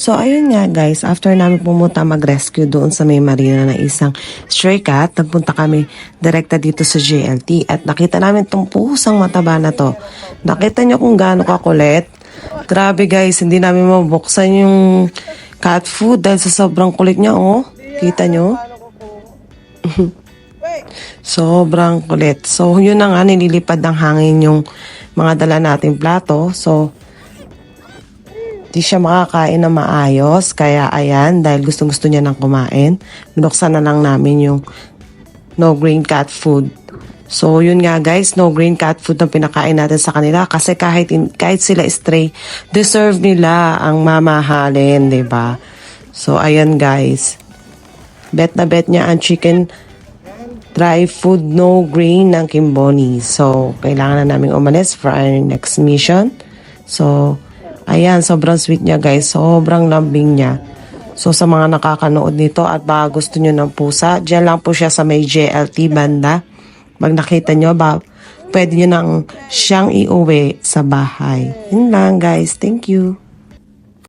So, ayun nga guys, after namin pumunta mag-rescue doon sa may marina na isang stray cat, nagpunta kami direkta dito sa JLT at nakita namin tong pusang mataba na to. Nakita nyo kung gaano kakulit? Grabe guys, hindi namin mabuksan yung cat food dahil sa sobrang kulit niya, oh. Kita nyo? Sobrang kulit. So, yun na nga, nililipad ng hangin yung mga dala nating plato. So, di siya makakain na maayos. Kaya, ayan, dahil gustong-gusto niya nang kumain, binuksan na lang namin yung no grain cat food. So, yun nga guys, no grain cat food ang pinakain natin sa kanila. Kasi kahit sila stray, deserve nila ang mamahalin, diba? So, ayan guys. Bet na bet niya ang chicken dry food no grain ng Kimboni. So, kailangan na namin umalis for our next mission. So, ayan, sobrang sweet niya guys. Sobrang lambing niya. So, sa mga nakakanood nito at baka gusto nyo ng pusa, dyan lang po siya sa may JLT banda. Pag nakita nyo, pwede nyo nang siyang iuwi sa bahay. Yun lang guys. Thank you.